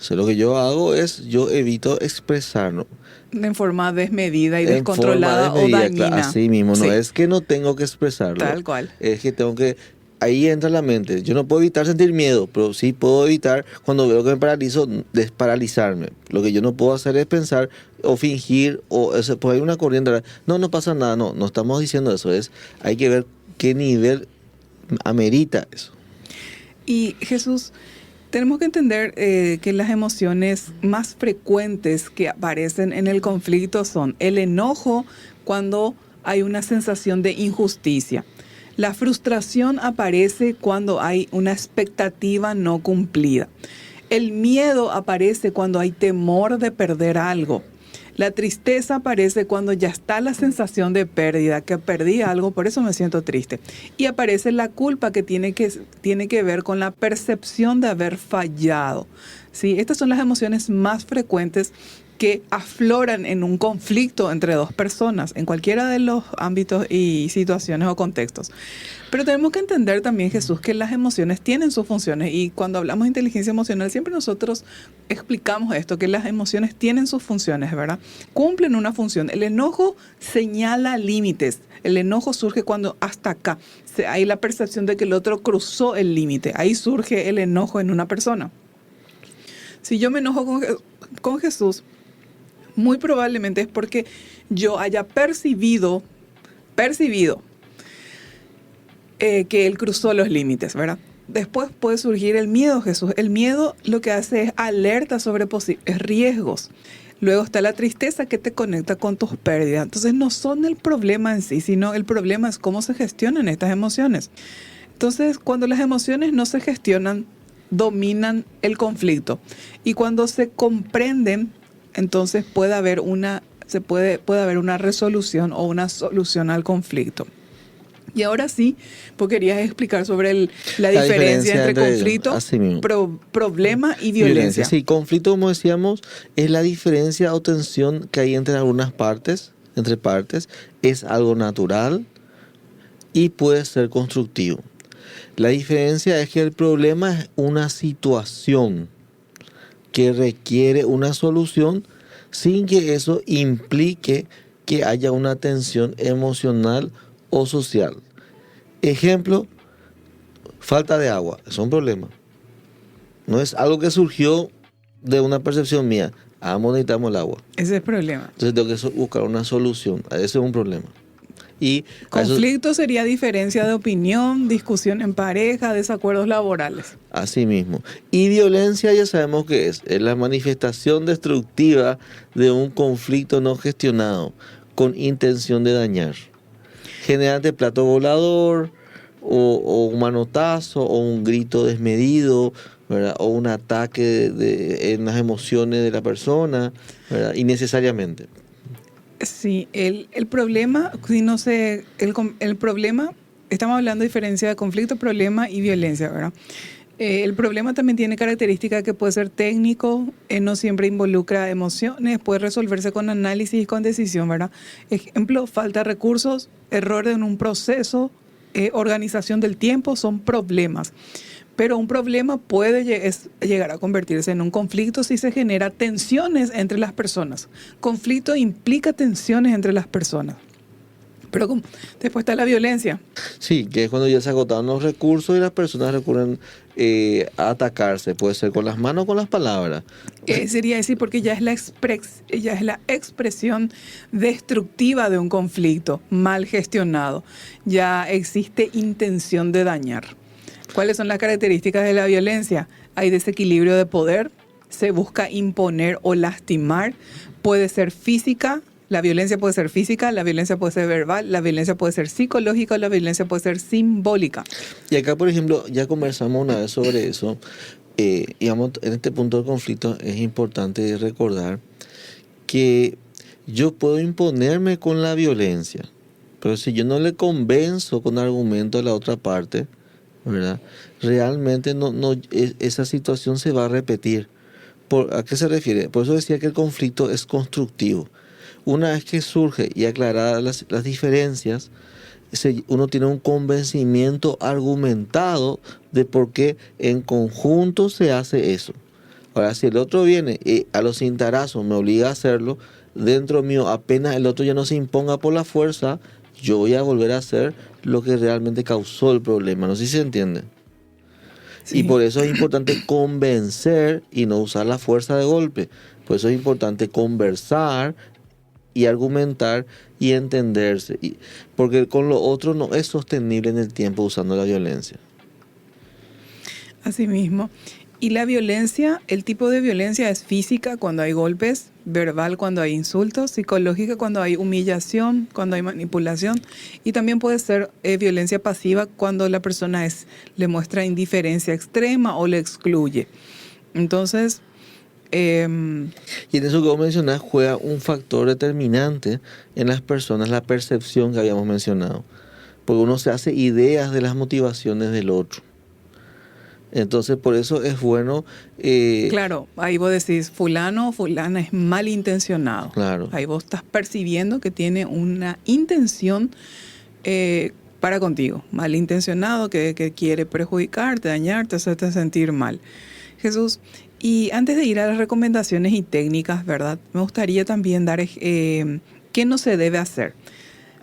[SPEAKER 2] Lo que yo hago es, yo evito expresarlo.
[SPEAKER 1] En forma desmedida y descontrolada o dañina.
[SPEAKER 2] Claro, así mismo, no es que no tengo que expresarlo.
[SPEAKER 1] Tal cual.
[SPEAKER 2] Es que tengo que... Ahí entra la mente. Yo no puedo evitar sentir miedo, pero sí puedo evitar, cuando veo que me paralizo, desparalizarme. Lo que yo no puedo hacer es pensar o fingir, pues hay una corriente. No pasa nada, no estamos diciendo eso. Hay que ver qué nivel amerita eso.
[SPEAKER 1] Y Jesús, tenemos que entender que las emociones más frecuentes que aparecen en el conflicto son el enojo cuando hay una sensación de injusticia. La frustración aparece cuando hay una expectativa no cumplida. El miedo aparece cuando hay temor de perder algo. La tristeza aparece cuando ya está la sensación de pérdida, que perdí algo, por eso me siento triste. Y aparece la culpa, que tiene que ver con la percepción de haber fallado. ¿Sí? Estas son las emociones más frecuentes que afloran en un conflicto entre dos personas, en cualquiera de los ámbitos y situaciones o contextos. Pero tenemos que entender también, Jesús, que las emociones tienen sus funciones, y cuando hablamos de inteligencia emocional siempre nosotros explicamos esto, que las emociones tienen sus funciones, ¿verdad? Cumplen una función. El enojo señala límites. El enojo surge cuando hasta acá hay la percepción de que el otro cruzó el límite. Ahí surge el enojo en una persona. Si yo me enojo con Jesús, muy probablemente es porque yo haya percibido que él cruzó los límites, ¿verdad? después puede surgir el miedo, Jesús. El miedo lo que hace es alerta sobre posibles riesgos. Luego está la tristeza que te conecta con tus pérdidas. Entonces no son el problema en sí, sino el problema es cómo se gestionan estas emociones. Entonces, cuando las emociones no se gestionan, dominan el conflicto. Y cuando se comprenden, entonces puede haber una resolución o una solución al conflicto. Y ahora sí, pues querías explicar sobre la diferencia entre conflicto, problema y violencia.
[SPEAKER 2] Sí, conflicto, como decíamos, es la diferencia o tensión que hay entre algunas partes, es algo natural y puede ser constructivo. La diferencia es que el problema es una situación que requiere una solución sin que eso implique que haya una tensión emocional o social. Ejemplo, falta de agua, es un problema. No es algo que surgió de una percepción mía. Necesitamos el agua.
[SPEAKER 1] Ese es el problema.
[SPEAKER 2] Entonces tengo que buscar una solución. Ese es un problema. Y
[SPEAKER 1] conflicto sería diferencia de opinión, discusión en pareja, desacuerdos laborales.
[SPEAKER 2] Así mismo. Y violencia ya sabemos que es la manifestación destructiva de un conflicto no gestionado con intención de dañar. Generalmente plato volador o un manotazo o un grito desmedido, ¿verdad? O un ataque en las emociones de la persona, ¿verdad? Innecesariamente.
[SPEAKER 1] Sí, el problema, si no sé, el problema, estamos hablando de diferencia de conflicto, problema y violencia, ¿verdad? El problema también tiene características que puede ser técnico, no siempre involucra emociones, puede resolverse con análisis y con decisión, ¿verdad? Ejemplo, falta de recursos, error en un proceso, organización del tiempo, son problemas. Pero un problema puede llegar a convertirse en un conflicto si se genera tensiones entre las personas. Conflicto implica tensiones entre las personas. Pero después está la violencia.
[SPEAKER 2] Sí, que es cuando ya se agotaron los recursos y las personas recurren a atacarse. Puede ser con las manos o con las palabras.
[SPEAKER 1] Sería decir, porque ya es la expresión destructiva de un conflicto mal gestionado. Ya existe intención de dañar. ¿Cuáles son las características de la violencia? Hay desequilibrio de poder, se busca imponer o lastimar, puede ser física, la violencia puede ser física, la violencia puede ser verbal, la violencia puede ser psicológica, la violencia puede ser simbólica.
[SPEAKER 2] Y acá, por ejemplo, ya conversamos una vez sobre eso. Digamos, en este punto del conflicto es importante recordar que yo puedo imponerme con la violencia, pero si yo no le convenzo con argumentos a la otra parte, ¿verdad? Realmente esa situación se va a repetir. ¿A qué se refiere? Por eso decía que el conflicto es constructivo. Una vez que surge y aclaradas las diferencias, uno tiene un convencimiento argumentado de por qué en conjunto se hace eso. Ahora, si el otro viene y a los cintarazos me obliga a hacerlo, dentro mío, apenas el otro ya no se imponga por la fuerza, yo voy a volver a hacer lo que realmente causó el problema. No sé si se entiende. Sí. Y por eso es importante convencer y no usar la fuerza de golpe. Por eso es importante conversar y argumentar y entenderse. Porque con lo otro no es sostenible en el tiempo usando la violencia.
[SPEAKER 1] Así mismo. Y la violencia, el tipo de violencia es física cuando hay golpes, verbal cuando hay insultos, psicológica cuando hay humillación, cuando hay manipulación, y también puede ser violencia pasiva cuando la persona le muestra indiferencia extrema o le excluye. Entonces,
[SPEAKER 2] y en eso que vos mencionás juega un factor determinante en las personas, la percepción que habíamos mencionado, porque uno se hace ideas de las motivaciones del otro. Entonces, por eso es bueno...
[SPEAKER 1] Claro, ahí vos decís, fulano o fulana es malintencionado.
[SPEAKER 2] Claro.
[SPEAKER 1] Ahí vos estás percibiendo que tiene una intención para contigo. Malintencionado, que quiere perjudicarte, dañarte, hacerte sentir mal. Jesús, y antes de ir a las recomendaciones y técnicas, ¿verdad? Me gustaría también dar qué no se debe hacer.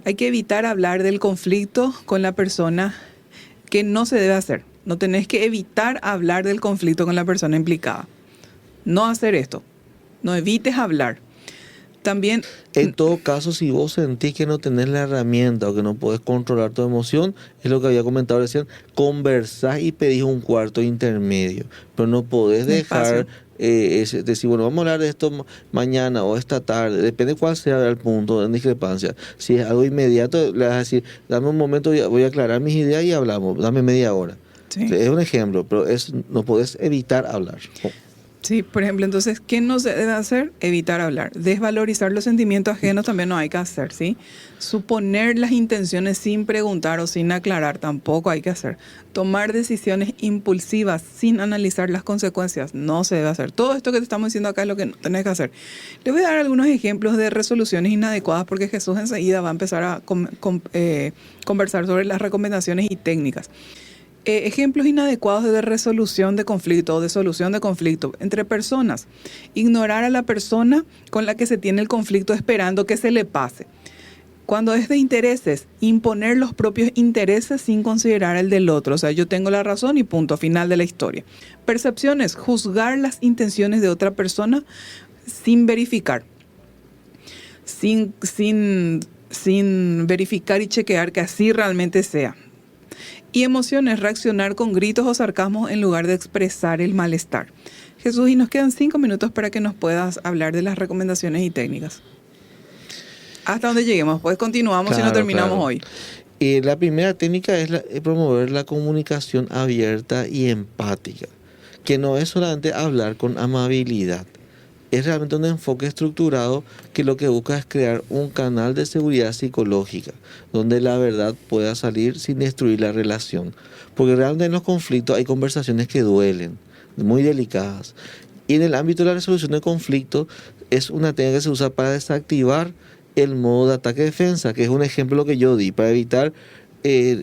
[SPEAKER 1] Hay que evitar hablar del conflicto con la persona que no se debe hacer. No tenés que evitar hablar del conflicto con la persona implicada. No hacer esto. No evites hablar. También,
[SPEAKER 2] En todo caso, si vos sentís que no tenés la herramienta o que no podés controlar tu emoción, es lo que había comentado recién, conversás y pedís un cuarto intermedio, pero no podés
[SPEAKER 1] un espacio.
[SPEAKER 2] dejar decir, bueno, vamos a hablar de esto mañana o esta tarde, depende cuál sea el punto de discrepancia. Si es algo inmediato, le vas a decir, dame un momento, voy a aclarar mis ideas y hablamos, dame media hora.
[SPEAKER 1] Sí.
[SPEAKER 2] Es un ejemplo, pero no podés evitar hablar.
[SPEAKER 1] Sí, por ejemplo, entonces, ¿qué no se debe hacer? Evitar hablar. Desvalorizar los sentimientos ajenos también no hay que hacer, ¿sí? Suponer las intenciones sin preguntar o sin aclarar tampoco hay que hacer. Tomar decisiones impulsivas sin analizar las consecuencias no se debe hacer. Todo esto que te estamos diciendo acá es lo que no tenés que hacer. Les voy a dar algunos ejemplos de resoluciones inadecuadas porque Jesús enseguida va a empezar a conversar sobre las recomendaciones y técnicas. Ejemplos inadecuados de resolución de conflicto o de solución de conflicto entre personas. Ignorar a la persona con la que se tiene el conflicto esperando que se le pase. Cuando es de intereses, imponer los propios intereses sin considerar el del otro. O sea, yo tengo la razón y punto, final de la historia. Percepciones, juzgar las intenciones de otra persona sin verificar. Sin verificar y chequear que así realmente sea. Y emociones, reaccionar con gritos o sarcasmos en lugar de expresar el malestar. Jesús, y nos quedan 5 minutos para que nos puedas hablar de las recomendaciones y técnicas. Hasta donde lleguemos, pues continuamos si no terminamos hoy.
[SPEAKER 2] La primera técnica es promover la comunicación abierta y empática, que no es solamente hablar con amabilidad. Es realmente un enfoque estructurado que lo que busca es crear un canal de seguridad psicológica, donde la verdad pueda salir sin destruir la relación. Porque realmente en los conflictos hay conversaciones que duelen, muy delicadas. Y en el ámbito de la resolución de conflictos es una técnica que se usa para desactivar el modo de ataque-defensa, que es un ejemplo que yo di, para evitar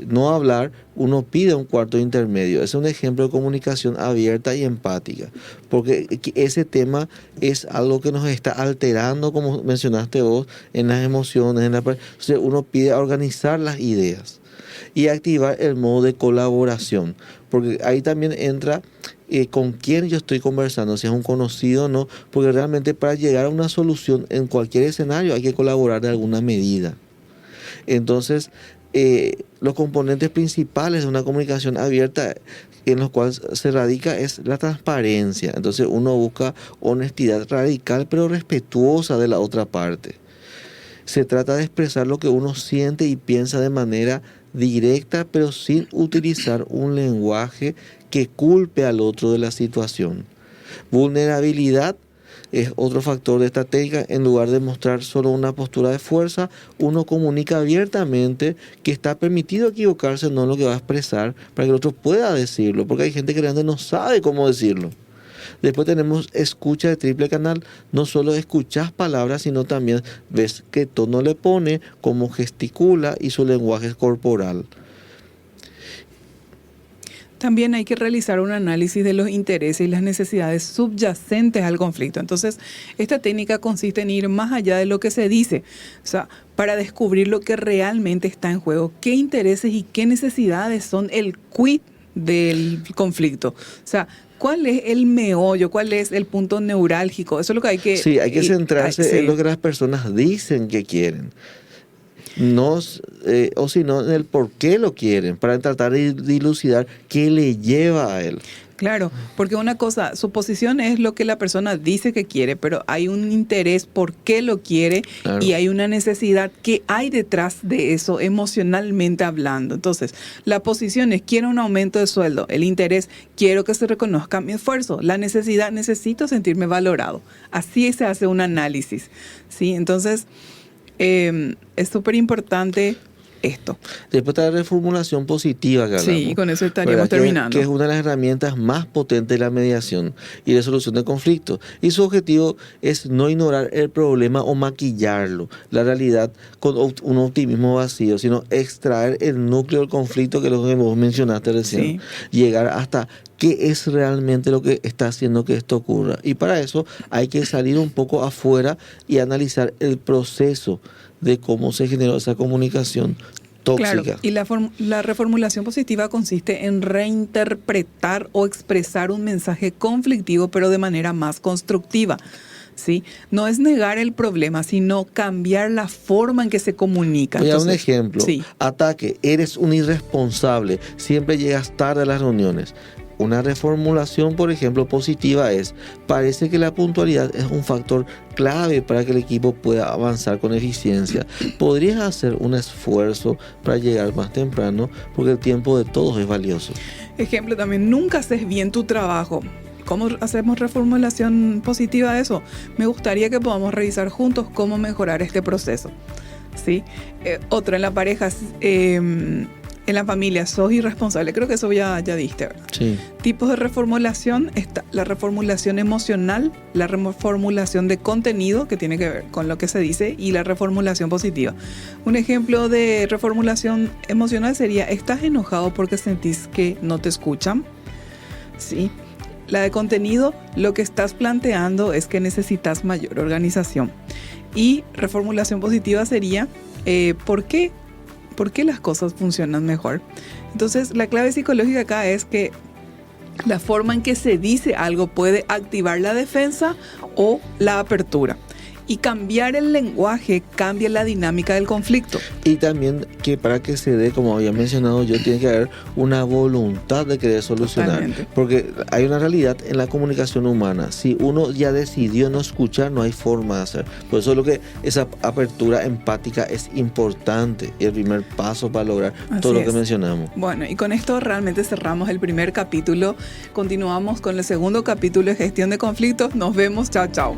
[SPEAKER 2] no hablar, uno pide un cuarto intermedio. Es un ejemplo de comunicación abierta y empática, porque ese tema es algo que nos está alterando, como mencionaste vos, en las emociones, entonces uno pide organizar las ideas y activar el modo de colaboración, porque ahí también entra con quién yo estoy conversando, si es un conocido o no, porque realmente para llegar a una solución en cualquier escenario hay que colaborar de alguna medida. Entonces, los componentes principales de una comunicación abierta en los cuales se radica es la transparencia. Entonces uno busca honestidad radical pero respetuosa de la otra parte. Se trata de expresar lo que uno siente y piensa de manera directa pero sin utilizar un lenguaje que culpe al otro de la situación. Vulnerabilidad es otro factor de esta técnica. En lugar de mostrar solo una postura de fuerza, uno comunica abiertamente que está permitido equivocarse, no en lo que va a expresar, para que el otro pueda decirlo, porque hay gente que realmente no sabe cómo decirlo. Después tenemos escucha de triple canal. No solo escuchas palabras, sino también ves qué tono le pone, cómo gesticula y su lenguaje corporal.
[SPEAKER 1] También hay que realizar un análisis de los intereses y las necesidades subyacentes al conflicto. Entonces, esta técnica consiste en ir más allá de lo que se dice, o sea, para descubrir lo que realmente está en juego, qué intereses y qué necesidades son el quid del conflicto. O sea, ¿cuál es el meollo? ¿Cuál es el punto neurálgico? Eso es lo que hay que...
[SPEAKER 2] Sí, hay que centrarse en lo que las personas dicen que quieren. No, o sino en el por qué lo quieren, para tratar de dilucidar qué le lleva a él.
[SPEAKER 1] Claro, porque una cosa, su posición es lo que la persona dice que quiere, pero hay un interés por qué lo quiere, claro, y hay una necesidad que hay detrás de eso emocionalmente hablando. Entonces, la posición es quiero un aumento de sueldo, el interés quiero que se reconozca mi esfuerzo, la necesidad necesito sentirme valorado. Así se hace un análisis, ¿sí? Entonces, es súper importante esto.
[SPEAKER 2] Después está la reformulación positiva que hablamos.
[SPEAKER 1] Sí, con eso estaríamos terminando.
[SPEAKER 2] Que es una de las herramientas más potentes de la mediación y resolución de conflictos. Y su objetivo es no ignorar el problema o maquillarlo, la realidad con un optimismo vacío, sino extraer el núcleo del conflicto, que es lo que vos mencionaste recién. Sí. Llegar hasta qué es realmente lo que está haciendo que esto ocurra. Y para eso hay que salir un poco afuera y analizar el proceso de cómo se generó esa comunicación tóxica.
[SPEAKER 1] Claro, y la reformulación positiva consiste en reinterpretar o expresar un mensaje conflictivo, pero de manera más constructiva. ¿sí? No es negar el problema, sino cambiar la forma en que se comunica.
[SPEAKER 2] Voy a dar un ejemplo.
[SPEAKER 1] Sí.
[SPEAKER 2] Ataque, eres un irresponsable, siempre llegas tarde a las reuniones. Una reformulación, por ejemplo, positiva es: parece que la puntualidad es un factor clave para que el equipo pueda avanzar con eficiencia. Podrías hacer un esfuerzo para llegar más temprano porque el tiempo de todos es valioso.
[SPEAKER 1] Ejemplo también, nunca haces bien tu trabajo. ¿Cómo hacemos reformulación positiva de eso? Me gustaría que podamos revisar juntos cómo mejorar este proceso, ¿sí? Otra, en la pareja, en la familia, sos irresponsable. Creo que eso ya diste, ¿verdad?
[SPEAKER 2] Sí.
[SPEAKER 1] Tipos de reformulación: está la reformulación emocional, la reformulación de contenido, que tiene que ver con lo que se dice, y la reformulación positiva. Un ejemplo de reformulación emocional sería: estás enojado porque sentís que no te escuchan, ¿sí? La de contenido, lo que estás planteando es que necesitas mayor organización. Y reformulación positiva sería: ¿por qué las cosas funcionan mejor? Entonces, la clave psicológica acá es que la forma en que se dice algo puede activar la defensa o la apertura. Y cambiar el lenguaje cambia la dinámica del conflicto.
[SPEAKER 2] Y también que para que se dé, como había mencionado yo, tiene que haber una voluntad de querer solucionar.
[SPEAKER 1] Totalmente.
[SPEAKER 2] Porque hay una realidad en la comunicación humana. Si uno ya decidió no escuchar, no hay forma de hacer. Por eso esa apertura empática es importante y el primer paso para lograr todo lo que mencionamos.
[SPEAKER 1] Bueno, y con esto realmente cerramos el primer capítulo. Continuamos con el segundo capítulo de gestión de conflictos. Nos vemos. Chao, chao.